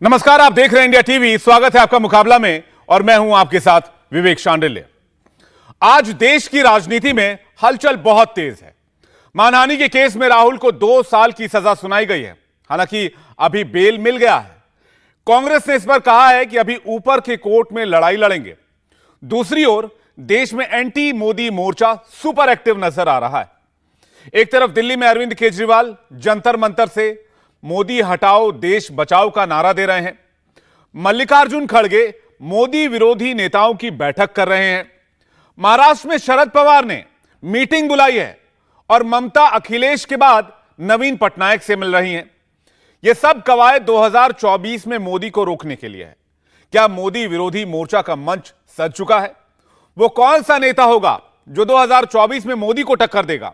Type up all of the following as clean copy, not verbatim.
नमस्कार, आप देख रहे हैं इंडिया टीवी। स्वागत है आपका मुकाबला में और मैं हूं आपके साथ विवेक शांडिल्य। आज देश की राजनीति में हलचल बहुत तेज है। मानहानि के केस में राहुल को 2 साल की सजा सुनाई गई है। हालांकि अभी बेल मिल गया है। कांग्रेस ने इस पर कहा है कि अभी ऊपर के कोर्ट में लड़ाई लड़ेंगे। दूसरी ओर देश में एंटी मोदी मोर्चा सुपर एक्टिव नजर आ रहा है। एक तरफ दिल्ली में अरविंद केजरीवाल जंतर मंतर से मोदी हटाओ देश बचाओ का नारा दे रहे हैं। मल्लिकार्जुन खड़गे मोदी विरोधी नेताओं की बैठक कर रहे हैं। महाराष्ट्र में शरद पवार ने मीटिंग बुलाई है और ममता अखिलेश के बाद नवीन पटनायक से मिल रही हैं। यह सब कवायद 2024 में मोदी को रोकने के लिए है। क्या मोदी विरोधी मोर्चा का मंच सज चुका है? वो कौन सा नेता होगा जो 2024 में मोदी को टक्कर देगा?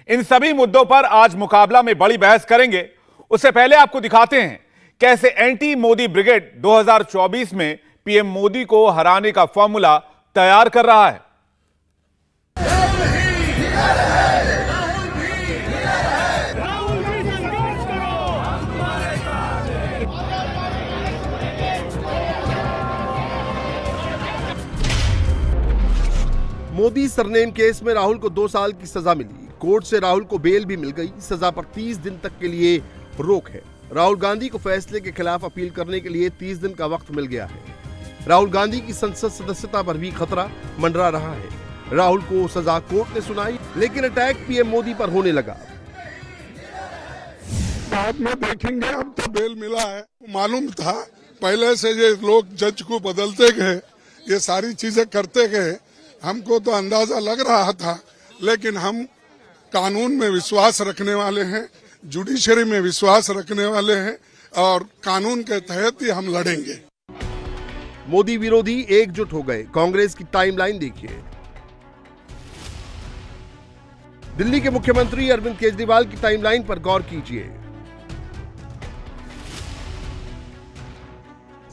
इन सभी मुद्दों पर आज मुकाबला में बड़ी बहस करेंगे। उससे पहले आपको दिखाते हैं कैसे एंटी मोदी ब्रिगेड 2024 में पीएम मोदी को हराने का फॉर्मूला तैयार कर रहा है। मोदी सरनेम केस में राहुल को 2 साल की सजा मिली। कोर्ट से राहुल को बेल भी मिल गई। सजा पर 30 दिन तक के लिए रोक है। राहुल गांधी को फैसले के खिलाफ अपील करने के लिए 30 दिन का वक्त मिल गया है। राहुल गांधी की संसद सदस्यता पर भी खतरा मंडरा रहा है। राहुल को सजा कोर्ट ने सुनाई, लेकिन अटैक पीएम मोदी पर होने लगा। बाद में देखेंगे, अब तो बेल मिला है। मालूम था पहले से ये लोग जज को बदलते गए, ये सारी चीजें करते गए। हमको तो अंदाजा लग रहा था, लेकिन हम कानून में विश्वास रखने वाले हैं, जुडिशरी में विश्वास रखने वाले हैं और कानून के तहत ही हम लड़ेंगे। मोदी विरोधी एकजुट हो गए। कांग्रेस की टाइमलाइन देखिए। दिल्ली के मुख्यमंत्री अरविंद केजरीवाल की टाइमलाइन पर गौर कीजिए।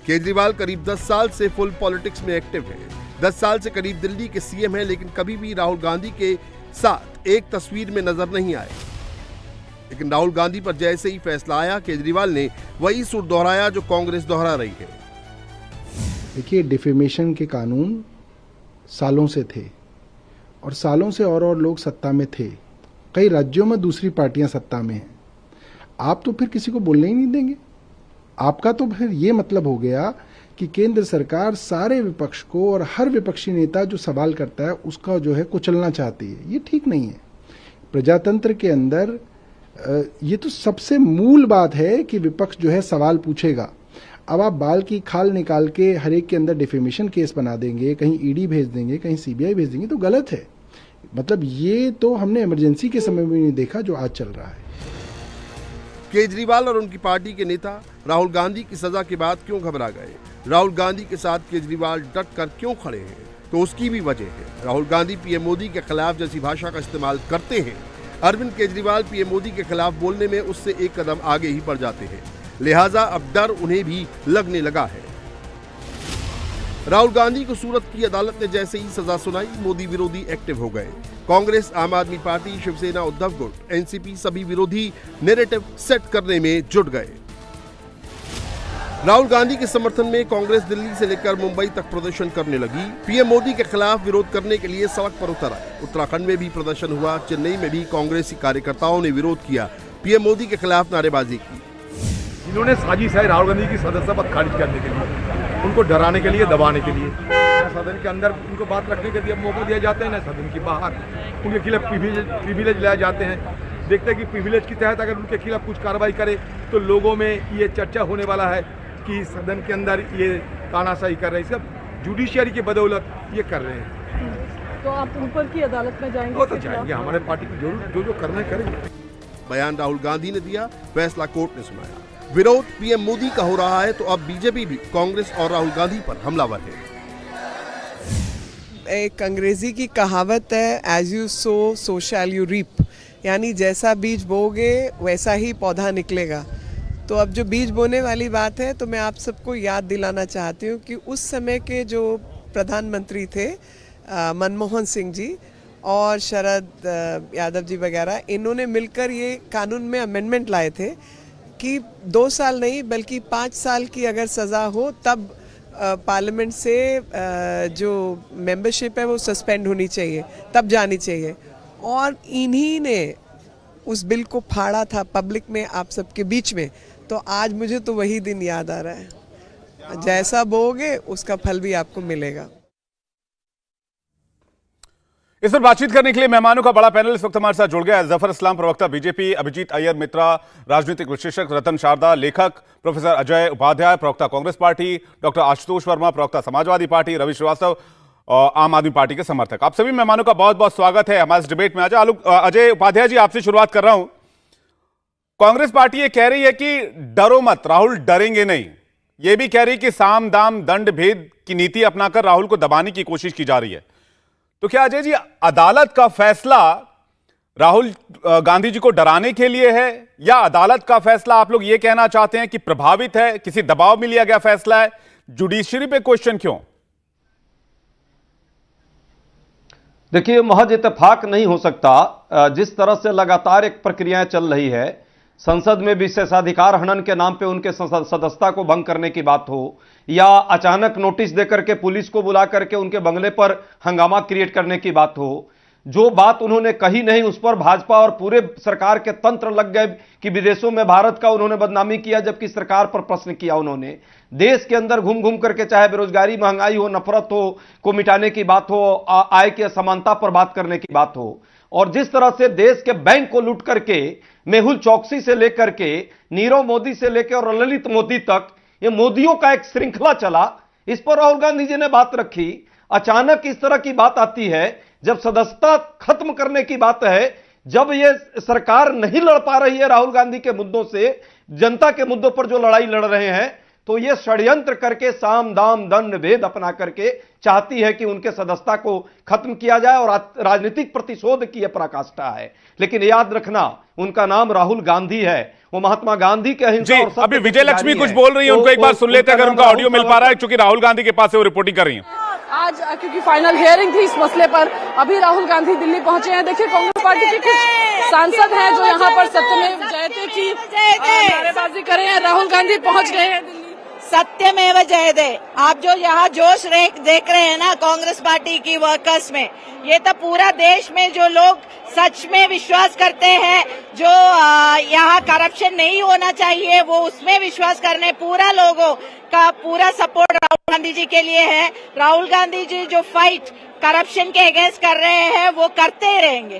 केजरीवाल करीब 10 साल से फुल पॉलिटिक्स में एक्टिव है। 10 साल से करीब दिल्ली के सीएम हैं, लेकिन कभी भी राहुल गांधी के साथ एक तस्वीर में नजर नहीं आए। लेकिन राहुल गांधी पर जैसे ही फैसला आया, केजरीवाल ने वही सुर दोहराया जो कांग्रेस दोहरा रही है। देखिए, डिफेमेशन के कानून सालों से थे और सालों से और लोग सत्ता में थे। कई राज्यों में दूसरी पार्टियां सत्ता में हैं। आप तो फिर किसी को बोलने ही नहीं देंगे। आपका तो फिर ये मतलब हो गया कि केंद्र सरकार सारे विपक्ष को और हर विपक्षी नेता जो सवाल करता है उसका जो है कुचलना चाहती है। ये ठीक नहीं है। प्रजातंत्र के अंदर ये तो सबसे मूल बात है कि विपक्ष जो है सवाल पूछेगा। अब आप बाल की खाल निकाल के हर एक के अंदर डिफेमेशन केस बना देंगे, कहीं ईडी भेज देंगे, कहीं सीबीआई भेज देंगे, तो गलत है। मतलब ये तो हमने इमरजेंसी के समय में नहीं देखा जो आज चल रहा है। केजरीवाल और उनकी पार्टी के नेता राहुल गांधी की सजा के बाद क्यों घबरा गए? राहुल गांधी के साथ केजरीवाल डट कर क्यों खड़े हैं? तो उसकी भी वजह है। राहुल गांधी पीएम मोदी के खिलाफ जैसी भाषा का इस्तेमाल करते हैं, अरविंद केजरीवाल पीएम मोदी के खिलाफ बोलने में उससे एक कदम आगे ही बढ़ जाते हैं। लिहाजा अब डर उन्हें भी लगने लगा है। राहुल गांधी को सूरत की अदालत ने जैसे ही सजा सुनाई, मोदी विरोधी एक्टिव हो गए। कांग्रेस, आम आदमी पार्टी, शिवसेना, उद्धव गुट, एनसीपी सभी विरोधी नैरेटिव सेट करने में जुट गए। राहुल गांधी के समर्थन में कांग्रेस दिल्ली से लेकर मुंबई तक प्रदर्शन करने लगी। पीएम मोदी के खिलाफ विरोध करने के लिए सड़क पर उतर आए। उत्तराखंड में भी प्रदर्शन हुआ। चेन्नई में भी कांग्रेसी कार्यकर्ताओं ने विरोध किया, पीएम मोदी के खिलाफ नारेबाजी की। इन्होंने साजिश है राहुल गांधी की सदस्यता पद खारिज करने के लिए, उनको डराने के लिए, दबाने के लिए। सदन के अंदर उनको बात रखने के लिए मौका दिया जाता है, ना सदन के बाहर उनके खिलाफ प्रिविलेज लाए जाते हैं। देखते हैं कि प्रिविलेज के तहत अगर उनके खिलाफ कुछ कार्रवाई करे तो लोगों में ये चर्चा होने वाला है कि सदन के अंदर ये तानाशाही कर रहे हैं। सब जुडिशियरी की बदौलत ये कर रहे हैं। तो आप ऊपर की अदालत में जाएंगे? वो तो जाएंगे, हमारे पार्टी को जरूर जो करना है करेंगे। बयान राहुल गांधी ने दिया, फैसला कोर्ट ने सुनाया। विरोध पीएम मोदी का हो रहा है तो अब बीजेपी भी कांग्रेस और राहुल गांधी पर हमलावर है। एक अंग्रेजी की कहावत है, as you sow so shall you reap, यानी जैसा बीज बोगे वैसा ही पौधा निकलेगा। तो अब जो बीज बोने वाली बात है, तो मैं आप सबको याद दिलाना चाहती हूँ कि उस समय के जो प्रधानमंत्री थे मनमोहन सिंह जी और शरद यादव जी वगैरह, इन्होंने मिलकर ये कानून में अमेंडमेंट लाए थे कि 2 साल नहीं बल्कि 5 साल की अगर सज़ा हो तब पार्लियामेंट से जो मेंबरशिप है वो सस्पेंड होनी चाहिए, तब जानी चाहिए। और इन्हीं ने उस बिल को फाड़ा था पब्लिक में, आप सबके बीच में। तो आज मुझे तो वही दिन याद आ रहा है। जैसा बोओगे उसका फल भी आपको मिलेगा। इस पर बातचीत करने के लिए मेहमानों का बड़ा पैनल इस वक्त हमारे साथ जुड़ गया है। जफर इस्लाम, प्रवक्ता बीजेपी, अभिजीत अय्यर मित्रा, राजनीतिक विश्लेषक, रतन शारदा, लेखक प्रोफेसर अजय उपाध्याय, प्रवक्ता कांग्रेस पार्टी, डॉक्टर आशुतोष वर्मा, प्रवक्ता समाजवादी पार्टी, रवि श्रीवास्तव, आम आदमी पार्टी के समर्थक। आप सभी मेहमानों का बहुत बहुत स्वागत है हमारे इस डिबेट में। अजय उपाध्याय जी, आपसे शुरुआत कर रहा हूं। कांग्रेस पार्टी ये कह रही है कि डरो मत, राहुल डरेंगे नहीं। ये भी कह रही है कि साम दाम दंड भेद की नीति अपनाकर राहुल को दबाने की कोशिश की जा रही है। तो क्या अजय जी, अदालत का फैसला राहुल गांधी जी को डराने के लिए है, या अदालत का फैसला आप लोग ये कहना चाहते हैं कि प्रभावित है, किसी दबाव में लिया गया फैसला है? जुडिशरी पे क्वेश्चन क्यों? देखिए, महज इत्तेफाक नहीं हो सकता। जिस तरह से लगातार एक प्रक्रियाएं चल रही है, संसद में विशेषाधिकार हनन के नाम पे उनके सदस्यता को भंग करने की बात हो, या अचानक नोटिस देकर के पुलिस को बुला करके उनके बंगले पर हंगामा क्रिएट करने की बात हो, जो बात उन्होंने कही नहीं उस पर भाजपा और पूरे सरकार के तंत्र लग गए कि विदेशों में भारत का उन्होंने बदनामी किया, जबकि सरकार पर प्रश्न किया उन्होंने। देश के अंदर घूम घूम करके चाहे बेरोजगारी, महंगाई हो, नफरत हो को मिटाने की बात हो, आय की असमानता पर बात करने की बात हो, और जिस तरह से देश के बैंक को लूट करके मेहुल चौकसी से लेकर के नीरव मोदी से लेकर और ललित मोदी तक ये मोदियों का एक श्रृंखला चला, इस पर राहुल गांधी जी ने बात रखी। अचानक इस तरह की बात आती है जब सदस्यता खत्म करने की बात है, जब ये सरकार नहीं लड़ पा रही है राहुल गांधी के मुद्दों से, जनता के मुद्दों पर जो लड़ाई लड़ रहे हैं, तो ये षड्यंत्र करके साम दाम दंड भेद अपना करके चाहती है कि उनके सदस्यता को खत्म किया जाए, और राजनीतिक प्रतिशोध की यह पराकाष्ठा है। लेकिन याद रखना, उनका नाम राहुल गांधी है, वो महात्मा गांधी के अहिंसा और सत्य अभी विजय लक्ष्मी कुछ बोल रही है, उनको एक बार सुन लेते हैं अगर उनका ऑडियो मिल पा रहा है, क्योंकि राहुल गांधी के पास से वो रिपोर्टिंग कर रही हैं। आज क्योंकि फाइनल हियरिंग थी इस मसले पर, अभी राहुल गांधी दिल्ली पहुंचे हैं। देखिए, कांग्रेस पार्टी के कुछ सांसद हैं जो यहाँ पर सत्यमेव जयते की नारेबाजी कर रहे हैं। राहुल गांधी पहुंच गए हैं दिल्ली। सत्यमेव जयते। आप जो यहाँ जोश देख रहे हैं ना कांग्रेस पार्टी की वर्कर्स में, ये तो पूरा देश में जो लोग सच में विश्वास करते हैं, जो यहाँ करप्शन नहीं होना चाहिए, वो उसमें विश्वास करने, पूरा लोगों का पूरा सपोर्ट राहुल गांधी जी के लिए है। राहुल गांधी जी जो फाइट करप्शन के अगेंस्ट कर रहे हैं वो करते ही रहेंगे।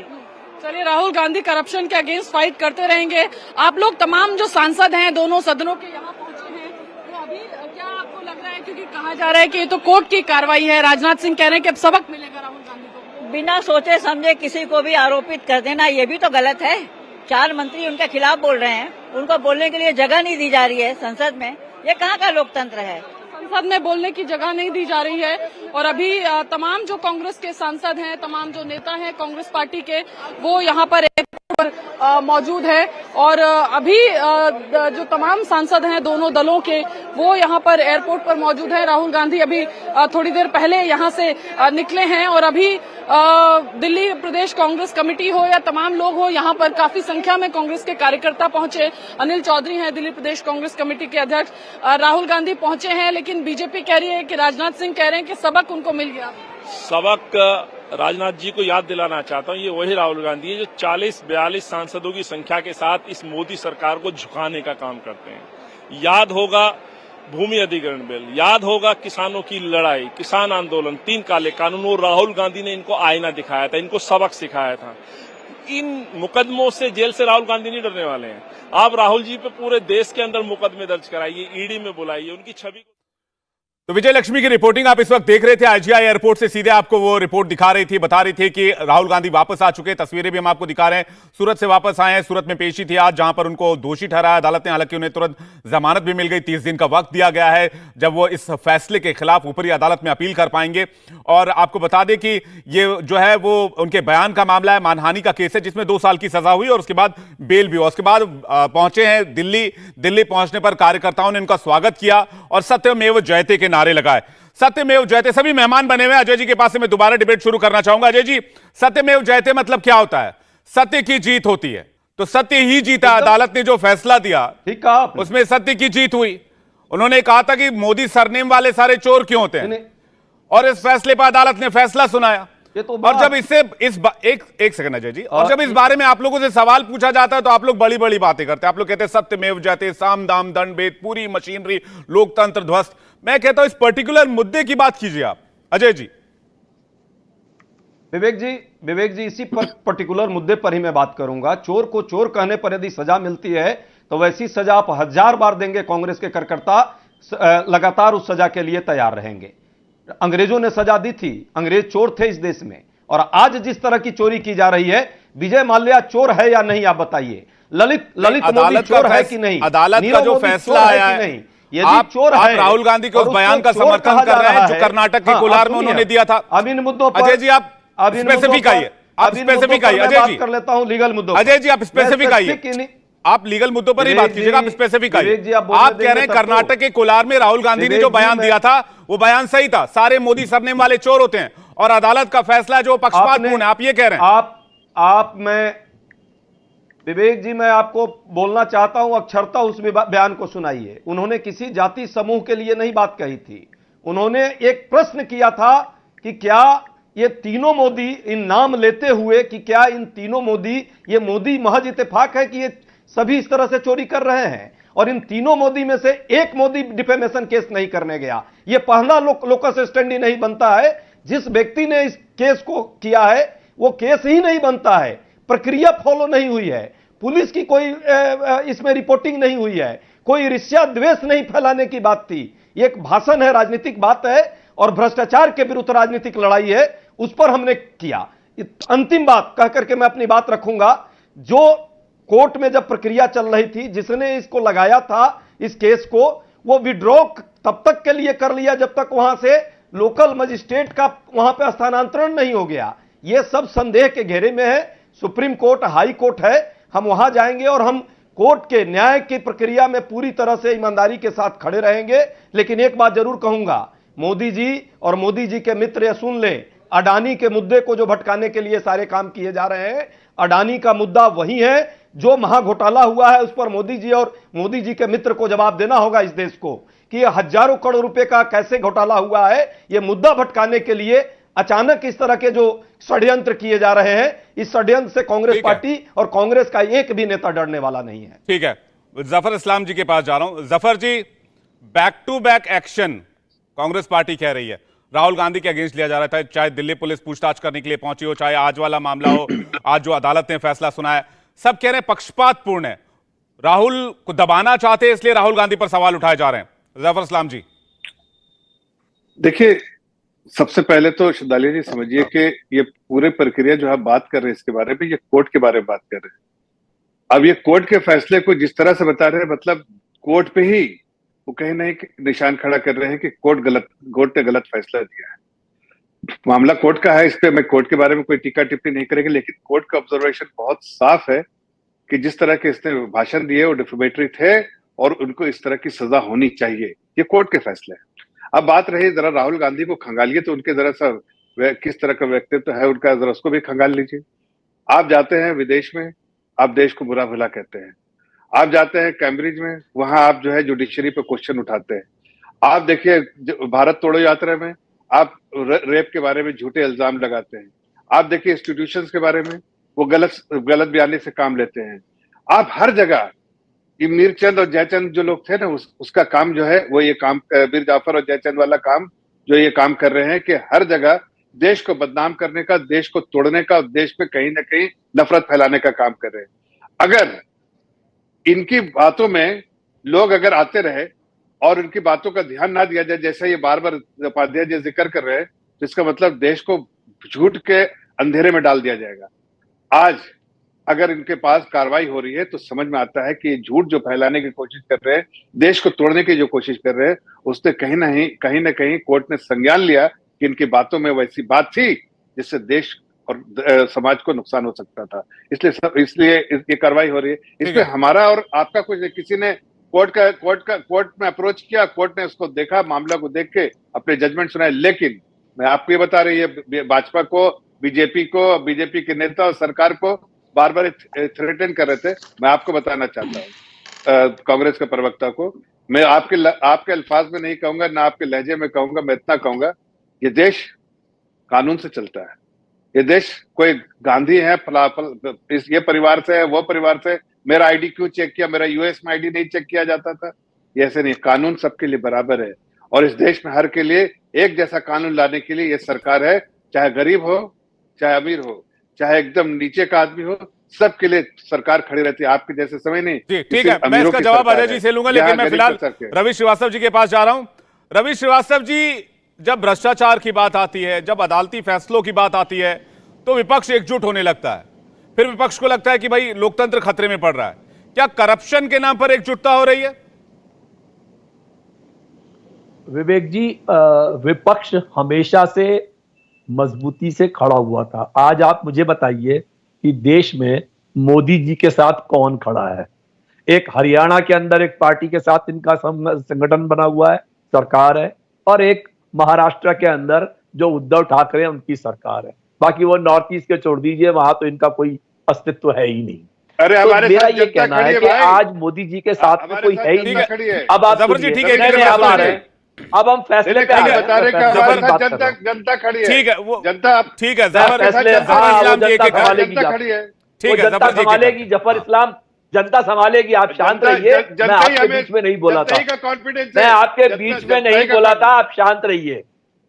चलिए, राहुल गांधी करप्शन के अगेंस्ट फाइट करते रहेंगे। आप लोग तमाम जो सांसद हैं दोनों सदनों के यहाँ पहुंचे हैं, तो अभी क्या आपको लग रहा है, क्योंकि कहा जा रहा है कि ये तो कोर्ट की कार्रवाई है, राजनाथ सिंह कह रहे हैं कि अब सबक मिलेगा राहुल गांधी को? बिना सोचे समझे किसी को भी आरोपित कर देना, ये भी तो गलत है। 4 मंत्री उनके खिलाफ बोल रहे हैं, उनको बोलने के लिए जगह नहीं दी जा रही है संसद में। ये कहाँ का लोकतंत्र है? संसद में बोलने की जगह नहीं दी जा रही है। और अभी तमाम जो कांग्रेस के सांसद हैं, तमाम जो नेता हैं कांग्रेस पार्टी के, वो यहाँ पर मौजूद है। और अभी जो तमाम सांसद हैं दोनों दलों के, वो यहाँ पर एयरपोर्ट पर मौजूद हैं। राहुल गांधी अभी थोड़ी देर पहले यहाँ से निकले हैं, और अभी दिल्ली प्रदेश कांग्रेस कमेटी हो या तमाम लोग हो, यहाँ पर काफी संख्या में कांग्रेस के कार्यकर्ता पहुंचे। अनिल चौधरी हैं दिल्ली प्रदेश कांग्रेस कमेटी के अध्यक्ष। राहुल गांधी पहुंचे हैं, लेकिन बीजेपी कह रही है कि राजनाथ सिंह कह रहे हैं कि सबक उनको मिल गया। सबक राजनाथ जी को याद दिलाना चाहता हूं, ये वही राहुल गांधी है जो 40-42 सांसदों की संख्या के साथ इस मोदी सरकार को झुकाने का काम करते हैं। याद होगा भूमि अधिग्रहण बिल, याद होगा किसानों की लड़ाई, किसान आंदोलन, 3 काले कानून, और राहुल गांधी ने इनको आईना दिखाया था, इनको सबक सिखाया था। इन मुकदमों से, जेल से राहुल गांधी नहीं डरने वाले हैं। आप राहुल जी पे पूरे देश के अंदर मुकदमे दर्ज कराइए, ईडी में बुलाइए, उनकी छवि। तो विजय लक्ष्मी की रिपोर्टिंग आप इस वक्त देख रहे थे। आईजीआई एयरपोर्ट से सीधे आपको वो रिपोर्ट दिखा रही थी, बता रही थी कि राहुल गांधी वापस आ चुके। तस्वीरें भी हम आपको दिखा रहे हैं, सूरत से वापस आए हैं। सूरत में पेशी थी आज, जहां पर उनको दोषी ठहराया अदालत ने। हालांकि उन्हें तुरंत जमानत भी मिल गई। 30 दिन का वक्त दिया गया है जब वो इस फैसले के खिलाफ ऊपरी अदालत में अपील कर पाएंगे। और आपको बता दें कि ये जो है वो उनके बयान का मामला है, मानहानि का केस है, जिसमें 2 साल की सजा हुई और उसके बाद बेल भी हुआ। उसके बाद पहुंचे हैं दिल्ली पहुंचने पर कार्यकर्ताओं ने उनका स्वागत किया और सत्यमेव जयते के नारे लगाए। सत्यमेव जयते, सभी मेहमान बने हुए। अजय जी के पास से मैं दोबारा डिबेट शुरू करना चाहूंगा। अजय जी, सत्यमेव जयते मतलब क्या होता है? सत्य की जीत होती है। तो सत्य ही जीता। अदालत ने जो फैसला दिया, ठीक कहा आपने। उसमें सत्य की जीत हुई। उन्होंने कहा था कि मोदी सरनेम वाले सारे चोर क्यों होते हैं, और इस फैसले पर अदालत ने फैसला सुनाया। ये तो और जब इससे एक सेकंड अजय जी, और जब इस बारे में आप लोगों से सवाल पूछा जाता है तो आप लोग बड़ी बड़ी बातें करते हैं। आप लोग कहते हैं सत्यमेव जयते, साम दाम दंड भेद, पूरी मशीनरी, लोकतंत्र ध्वस्त। मैं कहता हूं इस पर्टिकुलर मुद्दे की बात कीजिए आप अजय जी। विवेक जी इसी पर्टिकुलर मुद्दे पर ही मैं बात करूंगा। चोर को चोर कहने पर यदि सजा मिलती है तो वैसी सजा आप 1000 बार देंगे, कांग्रेस के कार्यकर्ता लगातार उस सजा के लिए तैयार रहेंगे। अंग्रेजों ने सजा दी थी, अंग्रेज चोर थे इस देश में, और आज जिस तरह की चोरी की जा रही है, विजय माल्या चोर है या नहीं आप बताइए। ललित मोदी चोर है कि नहीं, अदालत का जो फैसला आया है, यदि चोर है, राहुल गांधी के उस बयान का समर्थन कर रहे हैं जो कर्नाटक के कोलार में उन्होंने दिया था। अब इन मुद्दों पर अजय जी आप स्पेसिफिक आइए, आप स्पेसिफिक आइए अजय जी। कर लेता हूं लीगल मुद्दों। अजय जी आप स्पेसिफिक आइए, आप लीगल मुद्दों पर ही बात कीजिएगा, आप स्पेसिफिक आइए। आप कह रहे हैं कर्नाटक के कोलार में राहुल गांधी ने जो बयान दिया था वो बयान सही था, सारे मोदी सरनेम वाले चोर होते हैं, और अदालत का फैसला जो पक्षपातपूर्ण है, आप ये कह रहे हैं। मैं विवेक जी, मैं आपको बोलना चाहता हूं, अक्षरता उस बयान को सुनाइए। उन्होंने किसी जाति समूह के लिए नहीं बात कही थी, उन्होंने एक प्रश्न किया था कि क्या ये तीनों मोदी, इन नाम लेते हुए कि क्या इन तीनों मोदी, ये मोदी महज इत्तेफाक है कि ये सभी इस तरह से चोरी कर रहे हैं, और इन तीनों मोदी में से एक मोदी डिफेमेशन केस नहीं करने गया। ये पहला लोकस स्टैंडी नहीं बनता है। जिस व्यक्ति ने इस केस को किया है वो केस ही नहीं बनता है, प्रक्रिया फॉलो नहीं हुई है, पुलिस की कोई इसमें रिपोर्टिंग नहीं हुई है, कोई ईर्ष्या द्वेष नहीं फैलाने की बात थी। ये एक भाषण है, राजनीतिक बात है, और भ्रष्टाचार के विरुद्ध राजनीतिक लड़ाई है, उस पर हमने किया। अंतिम बात कह करके मैं अपनी बात रखूंगा। जो कोर्ट में जब प्रक्रिया चल रही थी, जिसने इसको लगाया था इस केस को, वो विड्रॉ तब तक के लिए कर लिया जब तक वहां से लोकल मजिस्ट्रेट का वहां पे स्थानांतरण नहीं हो गया। ये सब संदेह के घेरे में है। सुप्रीम कोर्ट, हाई कोर्ट है, हम वहां जाएंगे और हम कोर्ट के न्याय की प्रक्रिया में पूरी तरह से ईमानदारी के साथ खड़े रहेंगे। लेकिन एक बात जरूर कहूंगा, मोदी जी और मोदी जी के मित्र ये सुन लें, अडानी के मुद्दे को जो भटकाने के लिए सारे काम किए जा रहे हैं, अडानी का मुद्दा वही है जो महाघोटाला हुआ है, उस पर मोदी जी और मोदी जी के मित्र को जवाब देना होगा इस देश को कि ये हजारों करोड़ रुपए का कैसे घोटाला हुआ है। ये मुद्दा भटकाने के लिए अचानक इस तरह के जो षड्यंत्र किए जा रहे हैं, इस षड्यंत्र से कांग्रेस पार्टी और कांग्रेस का एक भी नेता डरने वाला नहीं है। ठीक है, जफर इस्लाम जी के पास जा रहा हूं। Zafar ji, back to back action Congress party कह रही है, राहुल गांधी के अगेंस्ट लिया जा रहा था, चाहे दिल्ली पुलिस पूछताछ करने के लिए पहुंची हो, चाहे आज वाला मामला हो, आज जो अदालत ने फैसला सुनाया, सब कह रहे हैं पक्षपातपूर्ण है, राहुल को दबाना चाहते हैं, इसलिए राहुल गांधी पर सवाल उठाए जा रहे हैं। जफर इस्लाम जी, देखिए, सबसे पहले तो श्रद्धालु जी समझिए कि ये पूरे प्रक्रिया जो हम बात कर रहे हैं इसके बारे में, ये कोर्ट के बारे में बात कर रहे हैं। अब ये कोर्ट के फैसले को जिस तरह से बता रहे हैं, मतलब कोर्ट पे ही वो कहीं ना कहीं निशान खड़ा कर रहे हैं कि कोर्ट ने गलत फैसला दिया है। मामला कोर्ट का है, इस पे मैं कोर्ट के बारे में कोई टीका टिप्पणी नहीं करेंगे, लेकिन कोर्ट का ऑब्जर्वेशन बहुत साफ है कि जिस तरह के इसने भाषण दिए वो डिफेमेटरी थे और उनको इस तरह की सजा होनी चाहिए। ये कोर्ट के फैसले हैं। अब बात रही जरा राहुल गांधी को खंगालिए, तो उनके जरा सा किस तरह का व्यक्तित्व है उनका, जरा उसको भी खंगाल लीजिए। आप जाते हैं विदेश में, आप देश को बुरा भला कहते हैं। आप जाते हैं कैम्ब्रिज में, वहां आप जो है जुडिशरी पे क्वेश्चन उठाते हैं। आप देखिए भारत तोड़ो यात्रा में आप रेप के बारे में झूठे इल्जाम लगाते हैं। आप देखिए इंस्टीट्यूशंस के बारे में वो गलत बयानी से काम लेते हैं। आप हर जगह मीरचंद और जयचंद जो लोग थे ना, उसका काम जो है वो ये काम, मीर जाफर और जयचंद वाला काम जो ये काम कर रहे हैं कि हर जगह देश को बदनाम करने का, देश को तोड़ने का, देश पे कहीं ना कहीं नफरत फैलाने का काम कर रहे हैं। अगर इनकी बातों में लोग अगर आते रहे और उनकी बातों का ध्यान ना दिया जाए, जैसे ये बार बार उपाध्याय जी जिक्र कर रहे हैं, तो इसका मतलब देश को झूठ के अंधेरे में डाल दिया जाएगा। आज अगर इनके पास कार्रवाई हो रही है तो समझ में आता है कि ये झूठ जो फैलाने की कोशिश कर रहे हैं, देश को तोड़ने की जो कोशिश कर रहे हैं, उससे कहीं ना कहीं कोर्ट ने संज्ञान लिया कि इनकी बातों में वैसी बात थी जिससे देश और समाज को नुकसान हो सकता था। इसलिए ये कार्रवाई हो रही है। इसमें हमारा और आपका कुछ, किसी ने कोर्ट में अप्रोच किया, कोर्ट ने उसको देखा, मामला को देख के अपने जजमेंट सुनाए। लेकिन मैं आपको ये बता रही है, भाजपा को, बीजेपी के नेता और सरकार को बार बार थ्रेटन कर रहे थे। मैं आपको बताना चाहता हूँ कांग्रेस के प्रवक्ता को, मैं आपके अल्फाज में नहीं कहूंगा, ना आपके लहजे में कहूंगा, मैं इतना कहूंगा, ये देश कानून से चलता है। ये देश कोई गांधी है ये परिवार से है, वो परिवार से, मेरा आईडी क्यों चेक किया, मेरा यूएस में आईडी नहीं चेक किया जाता था, ये ऐसे नहीं। कानून सबके लिए बराबर है और इस देश में हर के लिए एक जैसा कानून लाने के लिए ये सरकार है, चाहे गरीब हो, चाहे अमीर हो, चाहे एकदम नीचे का आदमी हो, सबके लिए सरकार खड़ी रहती है। आपके जैसे समय नहीं। ठीक है, मैं इसका जवाब अजय जी से लूंगा, लेकिन मैं फिलहाल रवि श्रीवास्तव जी के पास जा रहा हूं। रवि श्रीवास्तव जी, जब भ्रष्टाचार की बात आती है, जब अदालती फैसलों की बात आती है, तो विपक्ष एकजुट होने लगता है। फिर विपक्ष को लगता है कि भाई लोकतंत्र खतरे में पड़ रहा है। क्या करप्शन के नाम पर एकजुटता हो रही है? विवेक जी, विपक्ष हमेशा से मजबूती से खड़ा हुआ था। आज आप मुझे बताइए कि देश में मोदी जी के साथ कौन खड़ा है? एक हरियाणा के अंदर एक पार्टी के साथ इनका संगठन बना हुआ है, सरकार है, और एक महाराष्ट्र के अंदर जो उद्धव ठाकरे उनकी सरकार है। बाकी वो नॉर्थ ईस्ट के छोड़ दीजिए, वहां तो इनका कोई अस्तित्व है ही नहीं। अरे तो मेरा ये कहना है कि आज मोदी जी के साथ में कोई है ही नहीं। अब आप जफर जी, ठीक है, अब आ रहे हैं, अब हम फैसले पे आ रहे हैं। जनता खड़ी है, ठीक है, वो जनता, ठीक है, जनता संभालेगी। जफर इस्लाम, जनता संभालेगी। आप शांत रहिए, मैं आपके बीच में नहीं बोला था, मैं आपके बीच में नहीं बोला था, आप शांत रहिए।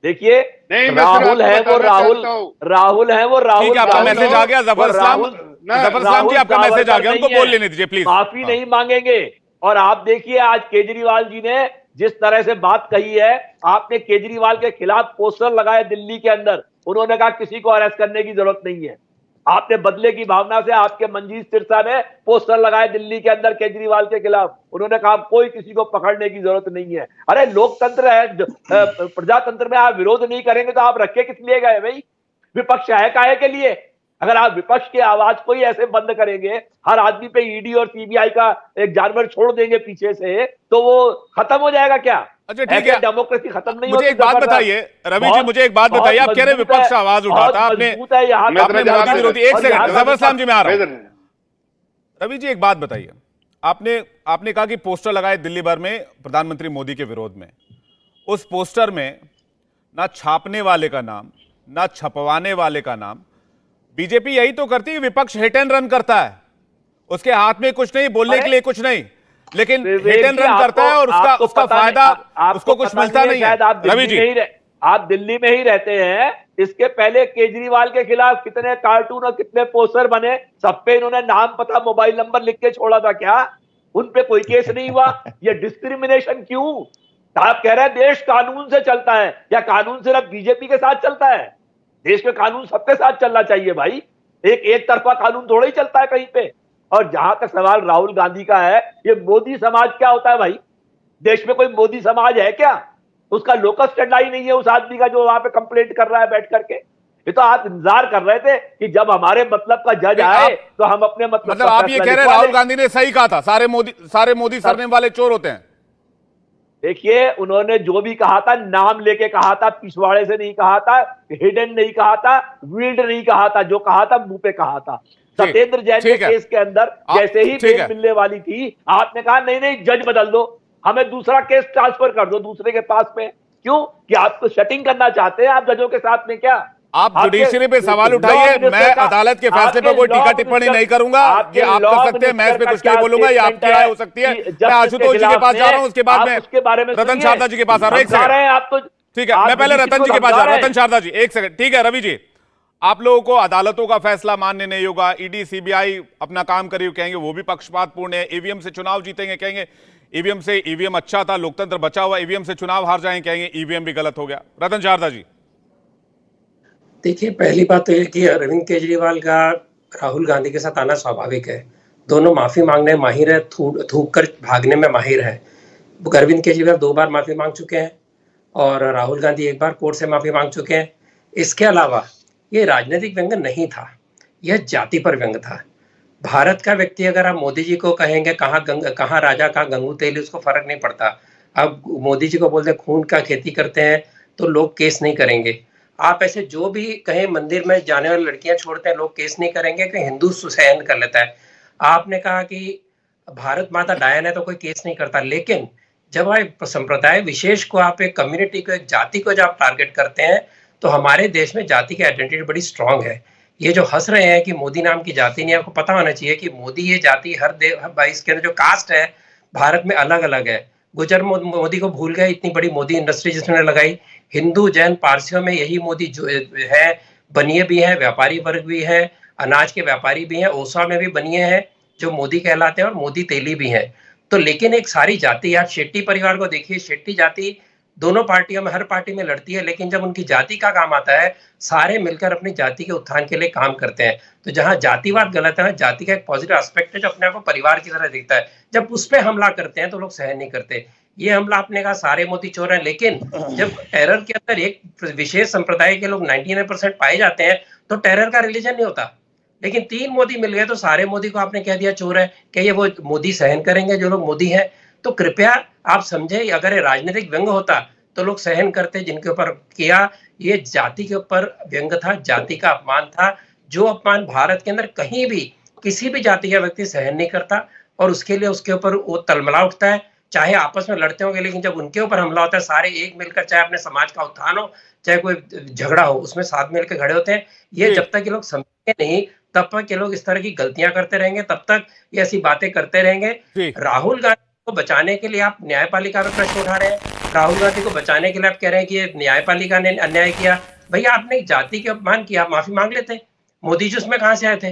देखिए, राहुल है वो राहुल है वो राहुल। ठीक है, आपका मैसेज आ गया जफर इस्लाम जी, आपका मैसेज आ गया, उनको बोल लेने दीजिए प्लीज। माफी नहीं मांगेंगे। और आप देखिए, आज केजरीवाल जी ने जिस तरह से बात कही है, आपने केजरीवाल के खिलाफ पोस्टर लगाए दिल्ली के अंदर, उन्होंने कहा किसी को अरेस्ट करने की जरूरत नहीं है। आपने बदले की भावना से आपके मंजीत सिरसा ने पोस्टर लगाए दिल्ली के अंदर केजरीवाल के खिलाफ, उन्होंने कहा कोई किसी को पकड़ने की जरूरत नहीं है। अरे लोकतंत्र है, प्रजातंत्र में आप विरोध नहीं करेंगे तो आप रखे किस लिए गए भाई? विपक्ष है काहे के लिए? अगर आप विपक्ष की आवाज को ही ऐसे बंद करेंगे, हर आदमी पे ईडी और सीबीआई का एक जानवर छोड़ देंगे पीछे से, तो वो खत्म हो जाएगा क्या? अच्छा ठीक है, डेमोक्रेसी खत्म नहीं होती। मुझे एक बात बताइए रवि जी, मुझे एक बात बताइए, आप कह रहे विपक्ष आवाज उठाता, आपने मोदी विरोधी, एक सेकंड जफर इस्लाम जी में आ रहा हूं। रवि जी एक बात बताइए, आपने कहा कि पोस्टर लगाए दिल्ली भर में प्रधानमंत्री मोदी के विरोध में। उस पोस्टर में ना छापने वाले का नाम, ना छपवाने वाले का नाम। बीजेपी यही तो करती है, विपक्ष हिट एंड रन करता है, उसके हाथ में कुछ नहीं, बोलने के लिए कुछ नहीं, लेकिन हिट एंड रन करता है और उसका फायदा उसको कुछ मिलता नहीं है। रवि जी, आप दिल्ली में ही रहते हैं, इसके पहले केजरीवाल के खिलाफ कितने कार्टून और कितने पोस्टर बने, सब पे इन्होंने नाम, पता, मोबाइल नंबर लिख के छोड़ा था क्या? उन पे कोई केस नहीं हुआ? ये डिस्क्रिमिनेशन क्यों? आप कह रहे हैं देश कानून से चलता है, या कानून सिर्फ बीजेपी के साथ चलता है? देश में कानून सबके साथ चलना चाहिए भाई, एक तरफा कानून थोड़ा ही चलता है कहीं पे। और जहां तक सवाल राहुल गांधी का है, ये मोदी समाज क्या होता है भाई? देश में कोई मोदी समाज है क्या? उसका लोकस स्टैंड नहीं है उस आदमी का जो वहां पे कंप्लेंट कर रहा है बैठ करके। ये तो आप इंतजार कर रहे थे कि जब हमारे मतलब का जज आए तो हम अपने मतलब आप ये कह रहे हैं राहुल गांधी ने सही कहा था, सारे मोदी सरनेम वाले चोर होते हैं? देखिए, उन्होंने जो भी कहा था नाम लेके कहा था, पिछवाड़े से नहीं कहा था, हिडन नहीं कहा था, वील्ड नहीं कहा था, जो कहा था मुंह पे कहा था। सत्येंद्र जैन के केस के अंदर जैसे ही बेल मिलने वाली थी, आपने कहा नहीं जज बदल दो, हमें दूसरा केस ट्रांसफर कर दो दूसरे के पास में। क्यों? कि आप तो सेटिंग करना चाहते हैं आप जजों के साथ में क्या? आप जुडिशरी पे सवाल उठाइए, मैं अदालत के फैसले पर कोई टीका टिप्पणी नहीं करूंगा। ये आप कर सकते हैं, मैं इस पे कुछ नहीं बोलूंगा, ये आपकी राय हो सकती है। मैं आशुतोष जी के पास जा रहा हूं, उसके बाद में रतन शारदा जी के पास आ रहा हूं। ठीक है, मैं पहले रतन जी के पास जा रहा हूं। रतन शारदा जी एक सेकंड। ठीक है रवि जी, आप लोगों को अदालतों का फैसला मान्य नहीं होगा, ईडी सीबीआई अपना काम करेगी कहेंगे वो भी पक्षपातपूर्ण है, ईवीएम से चुनाव जीतेंगे कहेंगे ईवीएम अच्छा था, लोकतंत्र बचा हुआ, ईवीएम से चुनाव हार जाएंगे कहेंगे ईवीएम भी गलत हो गया। रतन शारदा जी, देखिए, पहली बात तो ये कि अरविंद केजरीवाल का राहुल गांधी के साथ आना स्वाभाविक है। दोनों माफी मांगने में माहिर है, थूक कर भागने में माहिर है। अरविंद केजरीवाल 2 बार माफी मांग चुके हैं और राहुल गांधी 1 बार कोर्ट से माफी मांग चुके हैं। इसके अलावा ये राजनीतिक व्यंग्य नहीं था, यह जाति पर व्यंग्य था। भारत का व्यक्ति अगर आप मोदी जी को कहेंगे कहाँ राजा कहाँ गंगू तेली, उसको फर्क नहीं पड़ता। अब मोदी जी को बोलते खून का खेती करते हैं तो लोग केस नहीं करेंगे। आप ऐसे जो भी कहें मंदिर में जाने वाली लड़कियां छोड़ते हैं, लोग केस नहीं करेंगे कि हिंदू सहन कर लेता है। आपने कहा कि भारत माता डायन है तो कोई केस नहीं करता, लेकिन जब आप संप्रदाय विशेष को, आप एक कम्युनिटी को, एक जाति को जब आप टारगेट करते हैं, तो हमारे देश में जाति की आइडेंटिटी बड़ी स्ट्रांग है। ये जो हंस रहे हैं कि मोदी नाम की जाति नहीं, आपको पता होना चाहिए कि मोदी ये जाति हर इसके अंदर जो कास्ट है भारत में अलग अलग है। गुजर मोदी को भूल गए, इतनी बड़ी मोदी इंडस्ट्री जिसने लगाई। हिंदू जैन पारसियों में यही मोदी जो है, बनिए भी है, व्यापारी वर्ग भी है, अनाज के व्यापारी भी हैं, ओसा में भी बनिए हैं जो मोदी कहलाते हैं, और मोदी तेली भी हैं। तो लेकिन एक सारी जाति, आप शेट्टी परिवार को देखिए, शेट्टी जाति दोनों पार्टियों में, हर पार्टी में लड़ती है, लेकिन जब उनकी जाति का काम आता है सारे मिलकर अपनी जाति के उत्थान के लिए काम करते हैं। तो जहां जातिवाद गलत है, जाति का एक पॉजिटिव एस्पेक्ट है जो अपने आप को परिवार की तरह दिखता है, जब उस पर हमला करते हैं तो लोग सहन नहीं करते। ये हमला आपने कहा सारे मोदी चोर हैं, लेकिन जब टेरर के अंदर एक विशेष संप्रदाय के लोग 99% पाए जाते हैं तो टेरर का रिलीजन नहीं होता। लेकिन 3 मोदी मिल गए तो सारे मोदी को आपने कह दिया चोर है। क्या ये वो मोदी सहन करेंगे जो लोग मोदी हैं? तो कृपया आप समझे, अगर ये राजनीतिक व्यंग होता तो लोग सहन करते, जिनके ऊपर किया। ये जाति के ऊपर व्यंग था, जाति का अपमान था, जो अपमान भारत के अंदर कहीं भी किसी भी जाति का व्यक्ति सहन नहीं करता, और उसके लिए उसके ऊपर वो तलमला उठता है। चाहे आपस में लड़ते होंगे, लेकिन जब उनके ऊपर हमला होता है सारे एक मिलकर, चाहे अपने समाज का उत्थान हो चाहे कोई झगड़ा हो, उसमें साथ मिलकर खड़े होते हैं। ये जब तक ये लोग समझेंगे नहीं तब तक ये लोग इस तरह की गलतियां करते रहेंगे, तब तक ये ऐसी बातें करते रहेंगे। राहुल गांधी को बचाने के लिए आप न्यायपालिका पे प्रश्न उठा रहे हैं। राहुल गांधी को बचाने के लिए आप कह रहे हैं कि ये न्यायपालिका ने अन्याय किया। भैया आपने जाति के अपमान किया, माफी मांग लेते। मोदी जी उसमें कहां से आए थे?